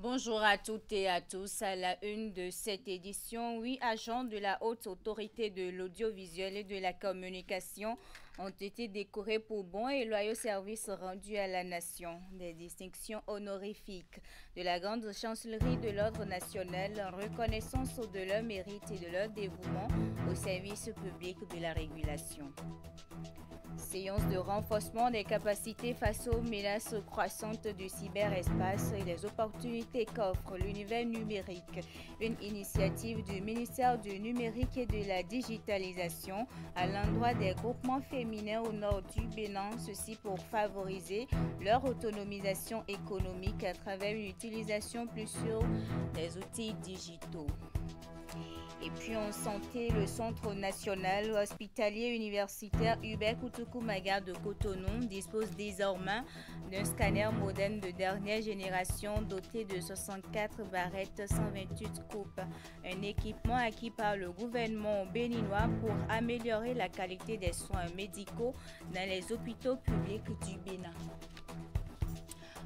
Bonjour à toutes et à tous. À la une de cette édition, 8 agents de la Haute Autorité de l'Audiovisuel et de la Communication ont été décorés pour bons et loyaux services rendus à la nation. Des distinctions honorifiques de la Grande Chancellerie de l'Ordre national en reconnaissance de leur mérite et de leur dévouement au service public de la régulation. Séance de renforcement des capacités face aux menaces croissantes du cyberespace et les opportunités qu'offre l'univers numérique. Une initiative du ministère du Numérique et de la Digitalisation à l'endroit des groupements féminins au nord du Bénin, ceci pour favoriser leur autonomisation économique à travers une utilisation plus sûre des outils digitaux. Et puis en santé, le Centre national hospitalier universitaire Hubert Koutoukou-Maga de Cotonou dispose désormais d'un scanner moderne de dernière génération doté de 64 barrettes 128 coupes. Un équipement acquis par le gouvernement béninois pour améliorer la qualité des soins médicaux dans les hôpitaux publics du Bénin.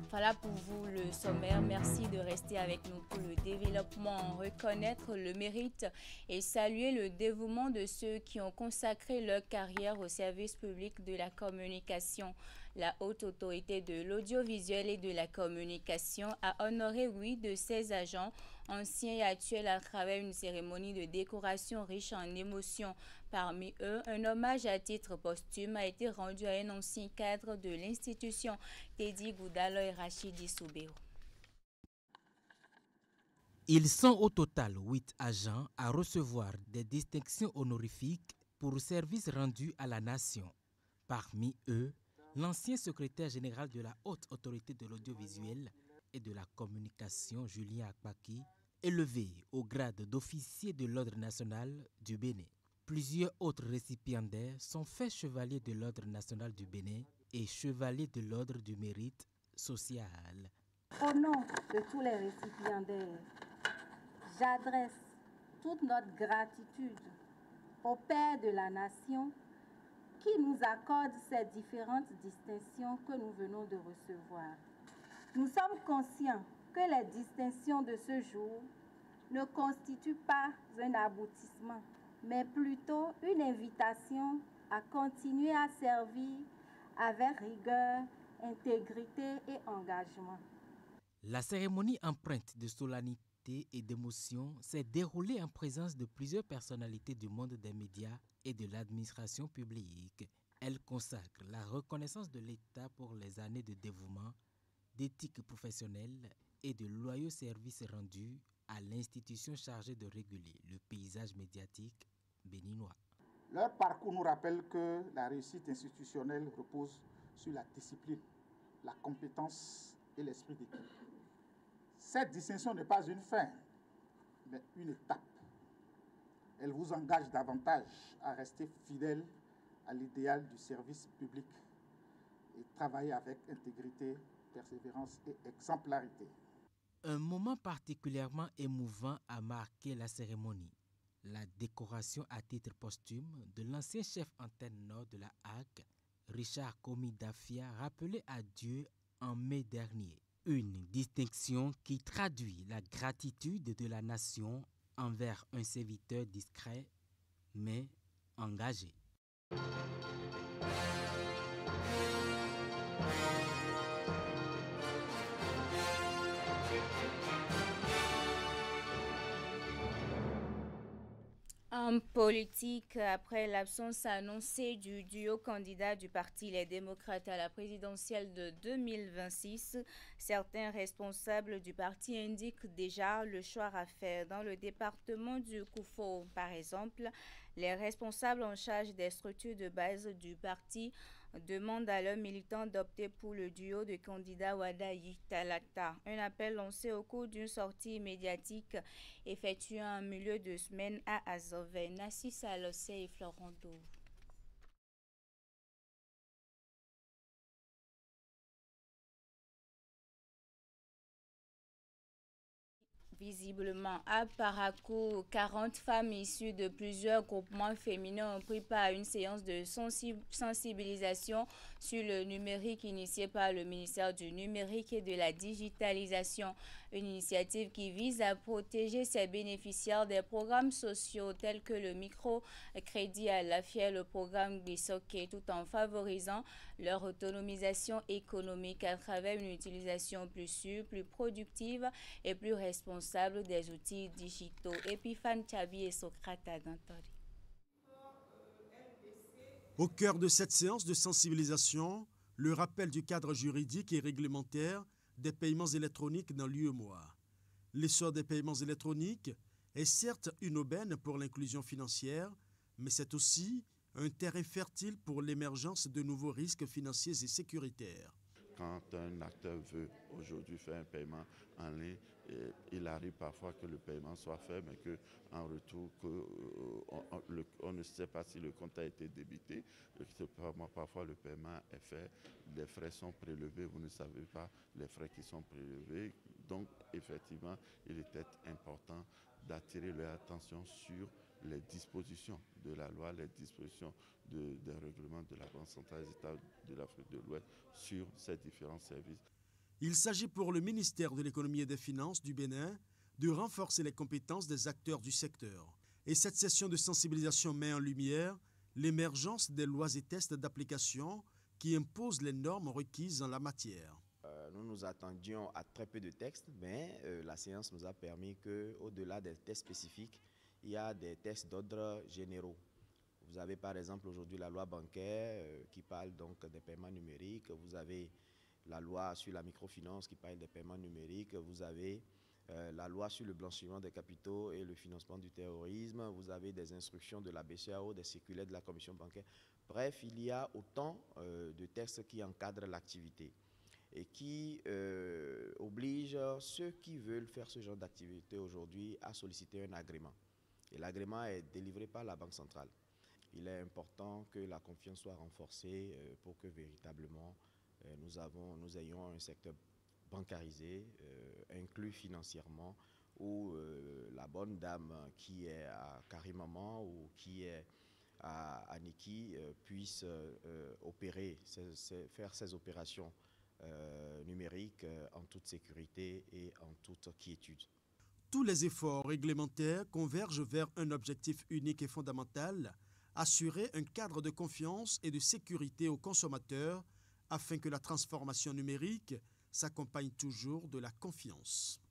Voilà pour vous le sommaire. Merci de rester avec nous pour le développement. Reconnaître le mérite et saluer le dévouement de ceux qui ont consacré leur carrière au service public de la communication. La Haute Autorité de l'Audiovisuel et de la Communication a honoré 8 de ses agents, anciens et actuels, à travers une cérémonie de décoration riche en émotions. Parmi eux, un hommage à titre posthume a été rendu à un ancien cadre de l'institution, Teddy Goudalo et Rachidi Soubéo. Ils sont au total 8 agents à recevoir des distinctions honorifiques pour services rendus à la nation. Parmi eux, l'ancien secrétaire général de la Haute Autorité de l'Audiovisuel et de la Communication, Julien Akpaki, élevé au grade d'officier de l'Ordre national du Bénin. Plusieurs autres récipiendaires sont faits chevaliers de l'Ordre national du Bénin et chevaliers de l'Ordre du mérite social. Au nom de tous les récipiendaires, j'adresse toute notre gratitude au Père de la Nation qui nous accorde ces différentes distinctions que nous venons de recevoir. Nous sommes conscients que les distinctions de ce jour ne constituent pas un aboutissement, mais plutôt une invitation à continuer à servir avec rigueur, intégrité et engagement. La cérémonie empreinte de solennité et d'émotion s'est déroulée en présence de plusieurs personnalités du monde des médias et de l'administration publique. Elle consacre la reconnaissance de l'État pour les années de dévouement, d'éthique professionnelle et de loyaux services rendus à l'institution chargée de réguler le paysage médiatique béninois. Leur parcours nous rappelle que la réussite institutionnelle repose sur la discipline, la compétence et l'esprit d'équipe. Cette distinction n'est pas une fin, mais une étape. Elle vous engage davantage à rester fidèle à l'idéal du service public et travailler avec intégrité, persévérance et exemplarité. Un moment particulièrement émouvant a marqué la cérémonie. La décoration à titre posthume de l'ancien chef antenne nord de la HAC, Richard Komi Dafia, rappelé à Dieu en mai dernier. Une distinction qui traduit la gratitude de la nation envers un serviteur discret mais engagé. En politique, après l'absence annoncée du duo candidat du Parti Les Démocrates à la présidentielle de 2026, certains responsables du parti indiquent déjà le choix à faire. Dans le département du Koufo, par exemple, les responsables en charge des structures de base du parti demandent à leurs militants d'opter pour le duo de candidats Wadayi Talata. Un appel lancé au cours d'une sortie médiatique effectuée en milieu de semaine à Azové. Nassis Alossé et Florent Dou. Visiblement, à Parakou, 40 femmes issues de plusieurs groupements féminins ont pris part à une séance de sensibilisation sur le numérique initiée par le ministère du Numérique et de la Digitalisation. Une initiative qui vise à protéger ses bénéficiaires des programmes sociaux tels que le microcrédit à la FIA et le programme Bisoke, tout en favorisant leur autonomisation économique à travers une utilisation plus sûre, plus productive et plus responsable des outils digitaux. Epiphane Tchabi et Socrate Agantori. Au cœur de cette séance de sensibilisation, le rappel du cadre juridique et réglementaire des paiements électroniques dans l'UEMOA. L'essor des paiements électroniques est certes une aubaine pour l'inclusion financière, mais c'est aussi un terrain fertile pour l'émergence de nouveaux risques financiers et sécuritaires. Quand un acteur veut aujourd'hui faire un paiement en ligne, il arrive parfois que le paiement soit fait, mais qu'en retour, on ne sait pas si le compte a été débité. Parfois, le paiement est fait, les frais sont prélevés, vous ne savez pas les frais qui sont prélevés. Donc, effectivement, il était important d'attirer leur attention sur les dispositions de la loi, les dispositions des règlements de la Banque centrale des États de l'Afrique de l'Ouest sur ces différents services. Il s'agit pour le ministère de l'Économie et des Finances du Bénin de renforcer les compétences des acteurs du secteur. Et cette session de sensibilisation met en lumière l'émergence des lois et tests d'application qui imposent les normes requises en la matière. Nous nous attendions à très peu de textes, mais la séance nous a permis qu'au-delà des tests spécifiques, il y a des tests d'ordre généraux. Vous avez par exemple aujourd'hui la loi bancaire qui parle donc des paiements numériques. Vous avez la loi sur la microfinance qui parle des paiements numériques. Vous avez la loi sur le blanchiment des capitaux et le financement du terrorisme. Vous avez des instructions de la BCEAO, des circulaires de la commission bancaire. Bref, il y a autant de textes qui encadrent l'activité et qui obligent ceux qui veulent faire ce genre d'activité aujourd'hui à solliciter un agrément. Et l'agrément est délivré par la Banque centrale. Il est important que la confiance soit renforcée pour que véritablement nous ayons un secteur bancarisé, inclus financièrement, où la bonne dame qui est à Carimama ou qui est à Niki puisse faire ses opérations numériques en toute sécurité et en toute quiétude. Tous les efforts réglementaires convergent vers un objectif unique et fondamental, assurer un cadre de confiance et de sécurité aux consommateurs afin que la transformation numérique s'accompagne toujours de la confiance.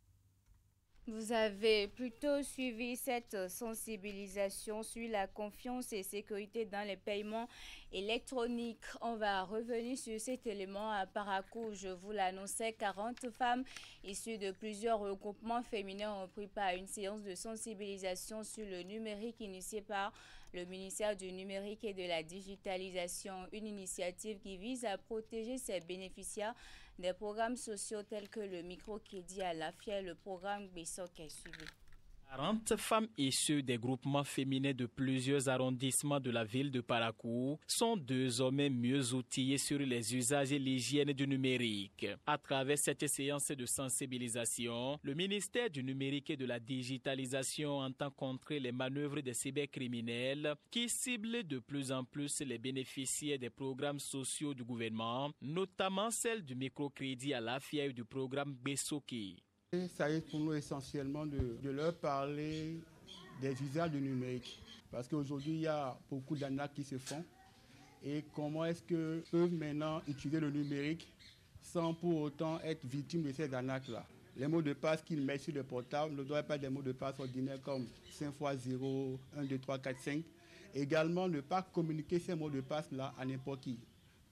Vous avez plutôt suivi cette sensibilisation sur la confiance et sécurité dans les paiements électroniques. On va revenir sur cet élément à Parakou. Je vous l'annonçais, 40 femmes issues de plusieurs regroupements féminins ont pris part à une séance de sensibilisation sur le numérique initiée par le ministère du Numérique et de la Digitalisation. Une initiative qui vise à protéger ses bénéficiaires des programmes sociaux tels que le microcrédit à la FIA et le programme Bisoke est suivi. 40 femmes issues des groupements féminins de plusieurs arrondissements de la ville de Parakou sont désormais mieux outillées sur les usages et l'hygiène du numérique. À travers cette séance de sensibilisation, le ministère du Numérique et de la Digitalisation entend contrer les manœuvres des cybercriminels qui ciblent de plus en plus les bénéficiaires des programmes sociaux du gouvernement, notamment celle du microcrédit à la FIA et du programme Bisoke. Ça est pour nous essentiellement de leur parler des usages du numérique. Parce qu'aujourd'hui, il y a beaucoup d'arnaques qui se font. Et comment est-ce qu'ils peuvent maintenant utiliser le numérique sans pour autant être victimes de ces arnaques-là. Les mots de passe qu'ils mettent sur le portable ne doivent pas être des mots de passe ordinaires comme 5x0, 1, 2, 3, 4, 5. Également, ne pas communiquer ces mots de passe-là à n'importe qui.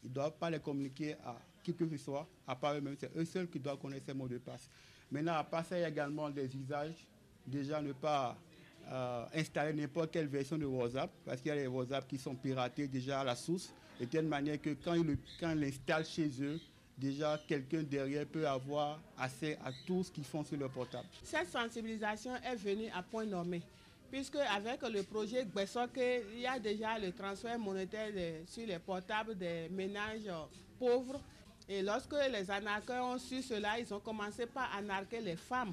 Ils ne doivent pas les communiquer à qui que ce soit, à part eux-mêmes. C'est eux seuls qui doivent connaître ces mots de passe. Maintenant, à part ça, il y a également des usages. Déjà, ne pas installer n'importe quelle version de WhatsApp, parce qu'il y a des WhatsApp qui sont piratés déjà à la source, de telle manière que quand ils l'installent chez eux, déjà quelqu'un derrière peut avoir accès à tout ce qu'ils font sur leur portable. Cette sensibilisation est venue à point nommé, puisque avec le projet Bisoke, il y a déjà le transfert monétaire sur les portables des ménages pauvres. Et lorsque les arnaqueurs ont su cela, ils ont commencé par arnaquer les femmes.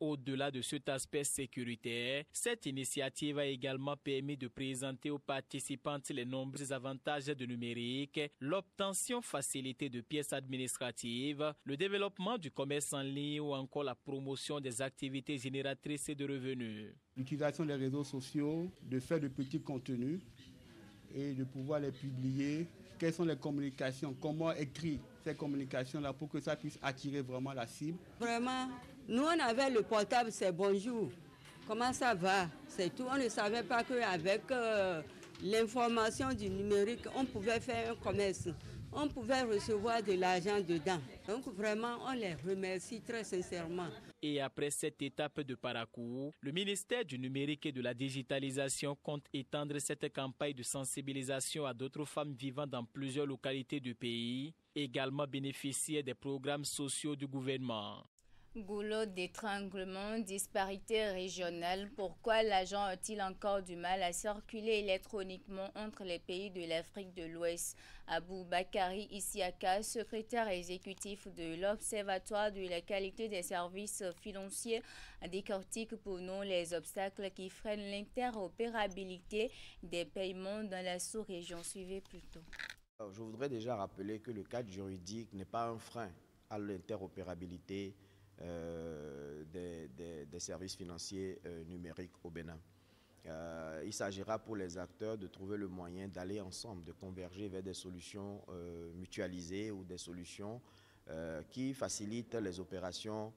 Au-delà de cet aspect sécuritaire, cette initiative a également permis de présenter aux participantes les nombreux avantages du numérique, l'obtention facilitée de pièces administratives, le développement du commerce en ligne ou encore la promotion des activités génératrices de revenus. L'utilisation des réseaux sociaux, de faire de petits contenus et de pouvoir les publier. Quelles sont les communications, comment écrire ces communications-là pour que ça puisse attirer vraiment la cible. Vraiment, nous on avait le portable, c'est bonjour, comment ça va, c'est tout. On ne savait pas qu'avec l'information du numérique, on pouvait faire un commerce, on pouvait recevoir de l'argent dedans. Donc vraiment, on les remercie très sincèrement. Et après cette étape de parcours, le ministère du numérique et de la digitalisation compte étendre cette campagne de sensibilisation à d'autres femmes vivant dans plusieurs localités du pays, également bénéficiaires des programmes sociaux du gouvernement. Goulot d'étranglement, disparité régionale. Pourquoi l'agent a-t-il encore du mal à circuler électroniquement entre les pays de l'Afrique de l'Ouest? Aboubakari Isiaka, secrétaire exécutif de l'Observatoire de la qualité des services financiers, décortique pour nous les obstacles qui freinent l'interopérabilité des paiements dans la sous-région. Suivez plutôt. Je voudrais déjà rappeler que le cadre juridique n'est pas un frein à l'interopérabilité des services financiers numériques au Bénin. Il s'agira pour les acteurs de trouver le moyen d'aller ensemble, de converger vers des solutions mutualisées ou des solutions qui facilitent les opérations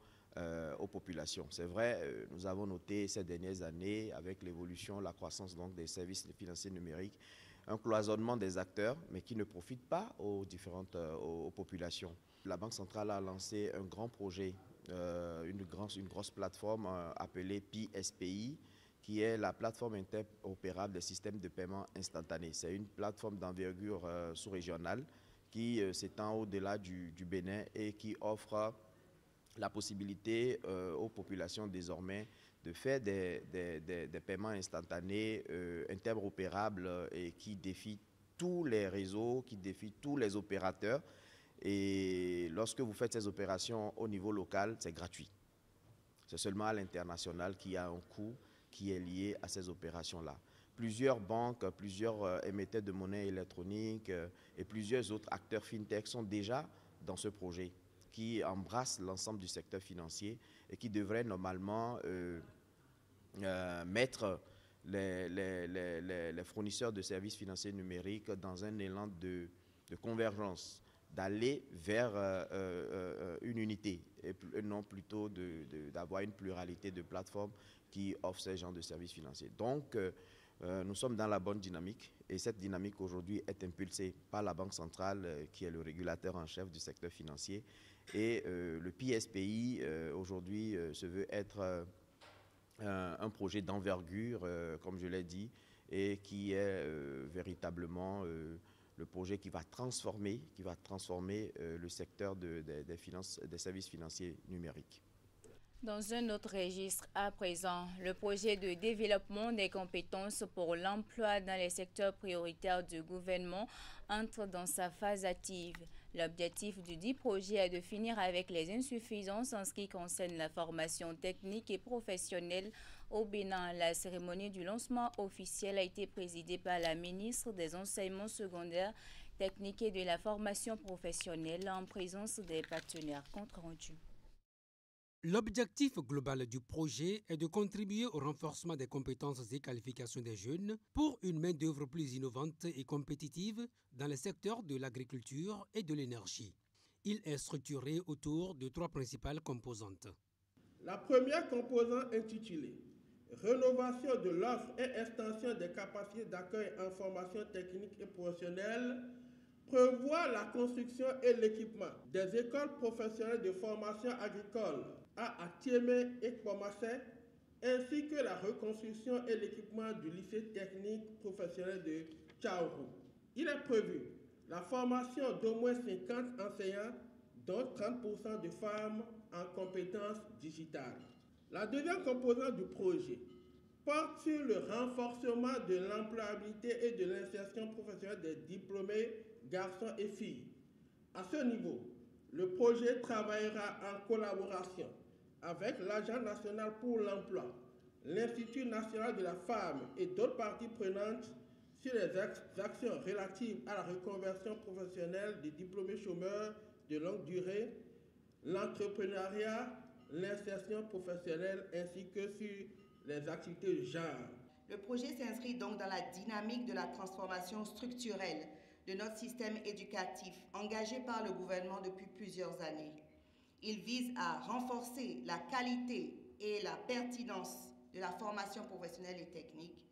aux populations. C'est vrai, nous avons noté ces dernières années, avec l'évolution, la croissance donc, des services financiers numériques, un cloisonnement des acteurs, mais qui ne profitent pas aux populations. La Banque centrale a lancé un grand projet, une grosse plateforme appelée PSPI, qui est la plateforme interopérable des systèmes de paiement instantané. C'est une plateforme d'envergure sous-régionale qui s'étend au-delà du Bénin et qui offre la possibilité aux populations désormais de faire des paiements instantanés, interopérables et qui défient tous les réseaux, qui défient tous les opérateurs. Et lorsque vous faites ces opérations au niveau local, c'est gratuit. C'est seulement à l'international qu'il y a un coût qui est lié à ces opérations-là. Plusieurs banques, plusieurs émetteurs de monnaie électronique et plusieurs autres acteurs fintech sont déjà dans ce projet qui embrasse l'ensemble du secteur financier et qui devrait normalement mettre les fournisseurs de services financiers numériques dans un élan de convergence, d'aller vers une unité et non plutôt d'avoir une pluralité de plateformes qui offrent ces genres de services financiers. Donc, nous sommes dans la bonne dynamique et cette dynamique aujourd'hui est impulsée par la Banque centrale qui est le régulateur en chef du secteur financier et le PSPI aujourd'hui se veut être un projet d'envergure, comme je l'ai dit, et qui est véritablement le projet qui va transformer le secteur des services financiers numériques. Dans un autre registre à présent, le projet de développement des compétences pour l'emploi dans les secteurs prioritaires du gouvernement entre dans sa phase active. L'objectif du dit projet est de finir avec les insuffisances en ce qui concerne la formation technique et professionnelle au Bénin. La cérémonie du lancement officiel a été présidée par la ministre des Enseignements secondaires, techniques et de la formation professionnelle en présence des partenaires. Compte rendu. L'objectif global du projet est de contribuer au renforcement des compétences et qualifications des jeunes pour une main-d'œuvre plus innovante et compétitive dans les secteurs de l'agriculture et de l'énergie. Il est structuré autour de 3 principales composantes. La première composante intitulée « Rénovation de l'offre et extension des capacités d'accueil en formation technique et professionnelle » prévoit la construction et l'équipement des écoles professionnelles de formation agricole à Atiémé et Kpomassé, ainsi que la reconstruction et l'équipement du lycée technique professionnel de Tchaourou. Il est prévu la formation d'au moins 50 enseignants, dont 30% de femmes en compétences digitales. La deuxième composante du projet porte sur le renforcement de l'employabilité et de l'insertion professionnelle des diplômés garçons et filles. À ce niveau, le projet travaillera en collaboration avec l'Agence nationale pour l'emploi, l'Institut national de la femme et d'autres parties prenantes sur les actions relatives à la reconversion professionnelle des diplômés chômeurs de longue durée, l'entrepreneuriat, l'insertion professionnelle ainsi que sur les activités de genre. Le projet s'inscrit donc dans la dynamique de la transformation structurelle de notre système éducatif engagé par le gouvernement depuis plusieurs années. Il vise à renforcer la qualité et la pertinence de la formation professionnelle et technique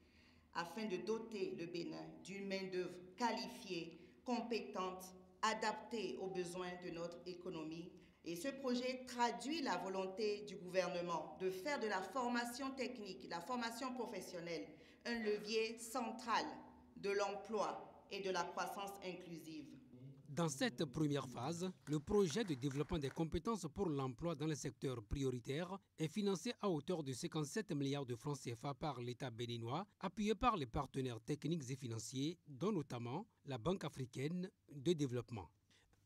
afin de doter le Bénin d'une main-d'œuvre qualifiée, compétente, adaptée aux besoins de notre économie. Et ce projet traduit la volonté du gouvernement de faire de la formation technique, la formation professionnelle, un levier central de l'emploi et de la croissance inclusive. Dans cette première phase, le projet de développement des compétences pour l'emploi dans les secteurs prioritaires est financé à hauteur de 57 milliards de francs CFA par l'État béninois, appuyé par les partenaires techniques et financiers, dont notamment la Banque africaine de développement.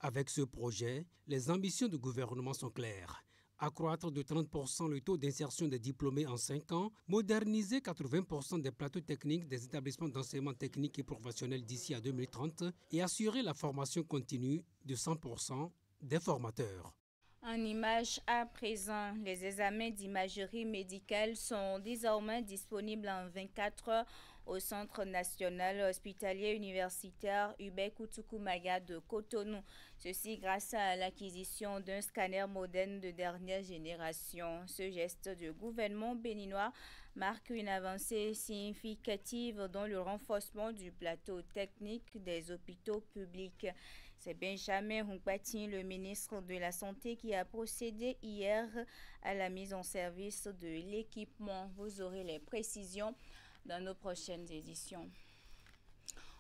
Avec ce projet, les ambitions du gouvernement sont claires. Accroître de 30% le taux d'insertion des diplômés en 5 ans, moderniser 80% des plateaux techniques des établissements d'enseignement technique et professionnel d'ici à 2030 et assurer la formation continue de 100% des formateurs. En images à présent, les examens d'imagerie médicale sont désormais disponibles en 24 heures au Centre national hospitalier universitaire Hubert Koutoukou-Maga de Cotonou. Ceci grâce à l'acquisition d'un scanner moderne de dernière génération. Ce geste du gouvernement béninois marque une avancée significative dans le renforcement du plateau technique des hôpitaux publics. C'est Benjamin Hunkpatin, le ministre de la Santé, qui a procédé hier à la mise en service de l'équipement. Vous aurez les précisions dans nos prochaines éditions.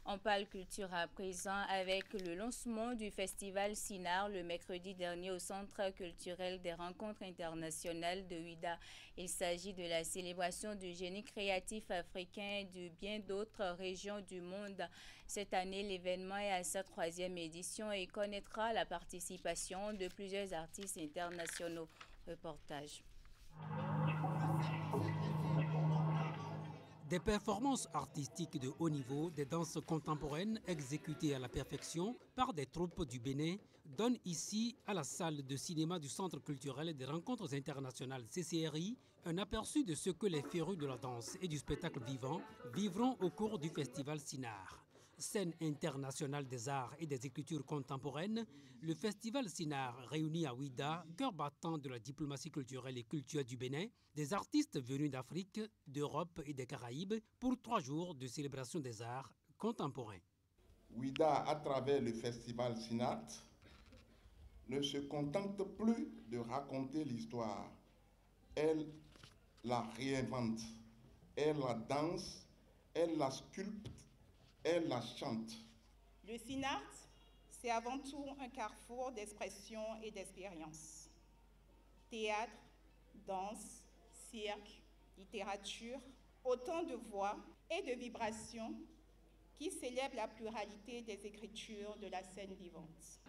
On parle culture à présent avec le lancement du festival Sinar le mercredi dernier au Centre culturel des rencontres internationales de Ouidah. Il s'agit de la célébration du génie créatif africain et de bien d'autres régions du monde. Cette année, l'événement est à sa 3e édition et connaîtra la participation de plusieurs artistes internationaux. Reportage. Des performances artistiques de haut niveau, des danses contemporaines exécutées à la perfection par des troupes du Bénin donnent ici, à la salle de cinéma du Centre culturel des rencontres internationales CCRI, un aperçu de ce que les férus de la danse et du spectacle vivant vivront au cours du festival Sinar. Scène internationale des arts et des écritures contemporaines, le festival Sinar réunit à Ouidah, cœur battant de la diplomatie culturelle et culturelle du Bénin, des artistes venus d'Afrique, d'Europe et des Caraïbes pour 3 jours de célébration des arts contemporains. Ouidah, à travers le festival Sinar, ne se contente plus de raconter l'histoire. Elle la réinvente, elle la danse, elle la sculpte, elle la chante. Le Sinar, c'est avant tout un carrefour d'expression et d'expérience. Théâtre, danse, cirque, littérature, autant de voix et de vibrations qui célèbrent la pluralité des écritures de la scène vivante.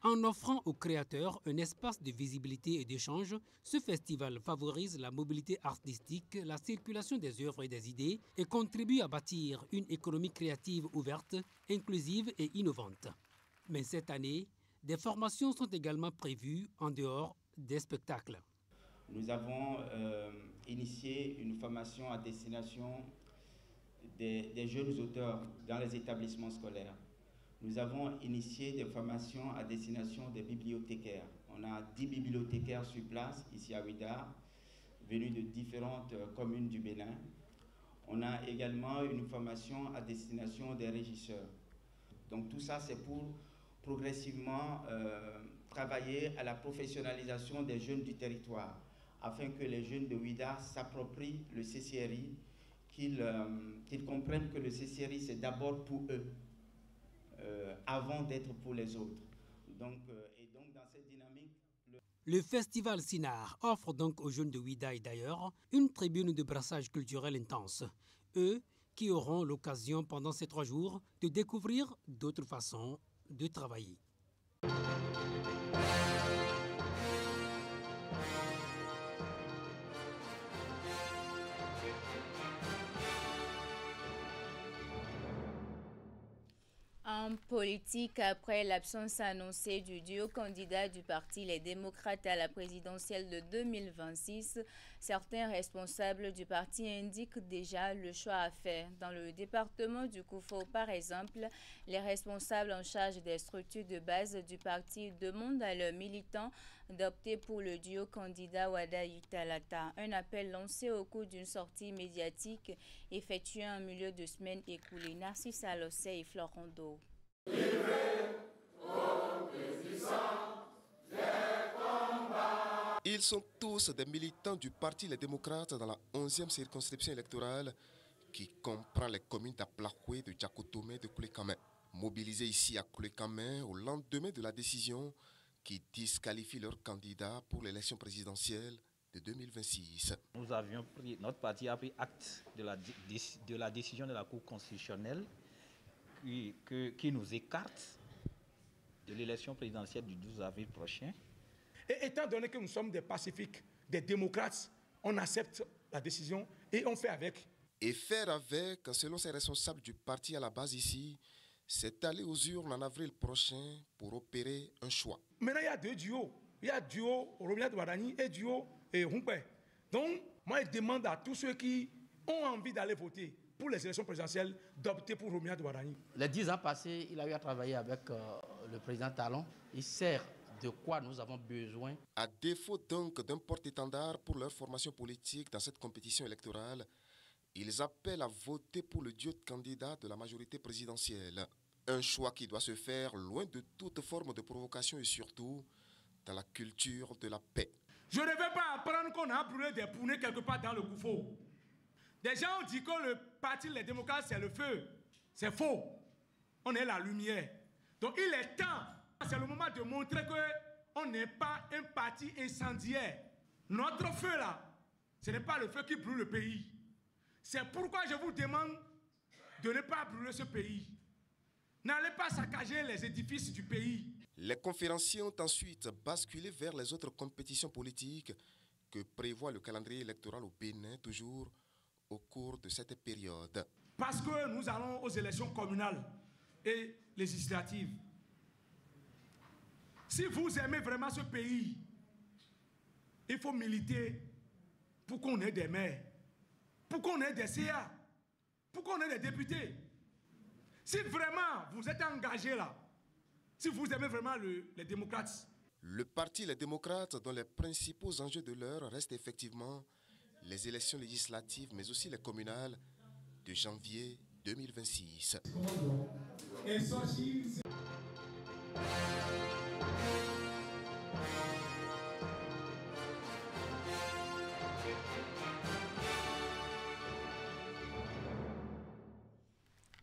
En offrant aux créateurs un espace de visibilité et d'échange, ce festival favorise la mobilité artistique, la circulation des œuvres et des idées et contribue à bâtir une économie créative ouverte, inclusive et innovante. Mais cette année, des formations sont également prévues en dehors des spectacles. Nous avons initié une formation à destination des jeunes auteurs dans les établissements scolaires. Nous avons initié des formations à destination des bibliothécaires. On a 10 bibliothécaires sur place, ici à Ouidah, venus de différentes communes du Bénin. On a également une formation à destination des régisseurs. Donc tout ça, c'est pour progressivement travailler à la professionnalisation des jeunes du territoire, afin que les jeunes de Ouidah s'approprient le CCRI, qu'ils comprennent que le CCRI, c'est d'abord pour eux. Avant d'être pour les autres. Donc dans cette dynamique... Le festival Sinar offre donc aux jeunes de Ouidah et d'ailleurs une tribune de brassage culturel intense. Eux qui auront l'occasion pendant ces 3 jours de découvrir d'autres façons de travailler. plan politique, après l'absence annoncée du duo candidat du parti Les Démocrates à la présidentielle de 2026, certains responsables du parti indiquent déjà le choix à faire. Dans le département du Koufo, par exemple, les responsables en charge des structures de base du parti demandent à leurs militants d'opter pour le duo candidat Wada Yutalata. Un appel lancé au cours d'une sortie médiatique effectuée en milieu de semaine écoulée. Narcisse Alossé et Florent Do. Ils sont tous des militants du Parti Les Démocrates dans la 11e circonscription électorale qui comprend les communes d'Aplakoué, de Djakotome et de Koulekamen. Mobilisés ici à Koulekamen au lendemain de la décision qui disqualifie leur candidat pour l'élection présidentielle de 2026. Notre parti a pris acte de la décision de la Cour constitutionnelle qui nous écarte de l'élection présidentielle du 12 avril prochain. Et étant donné que nous sommes des pacifiques, des démocrates, on accepte la décision et on fait avec. Et faire avec, selon ces responsables du parti à la base ici, c'est aller aux urnes en avril prochain pour opérer un choix. Maintenant, il y a deux duos. Il y a duo Romia Douadani et duo Humpé. Donc, moi, je demande à tous ceux qui ont envie d'aller voter pour les élections présidentielles d'opter pour Romia Douadani. Les 10 ans passés, il a eu à travailler avec le président Talon. Il sert de quoi nous avons besoin. À défaut donc d'un porte-étendard pour leur formation politique dans cette compétition électorale, ils appellent à voter pour le duo de candidats de la majorité présidentielle. Un choix qui doit se faire loin de toute forme de provocation et surtout dans la culture de la paix. Je ne vais pas apprendre qu'on a brûlé des poneys quelque part dans le Koufo. Des gens ont dit que le parti Les Démocrates, c'est le feu. C'est faux. On est la lumière. Donc il est temps, c'est le moment de montrer qu'on n'est pas un parti incendiaire. Notre feu là, ce n'est pas le feu qui brûle le pays. C'est pourquoi je vous demande de ne pas brûler ce pays. N'allez pas saccager les édifices du pays. Les conférenciers ont ensuite basculé vers les autres compétitions politiques que prévoit le calendrier électoral au Bénin, toujours au cours de cette période. Parce que nous allons aux élections communales et législatives. Si vous aimez vraiment ce pays, il faut militer pour qu'on ait des maires, pour qu'on ait des CA, pour qu'on ait des députés. Si vraiment vous êtes engagés là, si vous aimez vraiment les démocrates. Le parti Les Démocrates, dont les principaux enjeux de l'heure restent effectivement les élections législatives, mais aussi les communales de janvier 2026.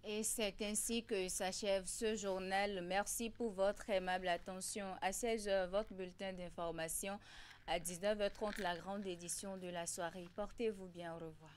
Et c'est ainsi que s'achève ce journal. Merci pour votre aimable attention. À 16h, votre bulletin d'information. À 19h30, la grande édition de la soirée. Portez-vous bien. Au revoir.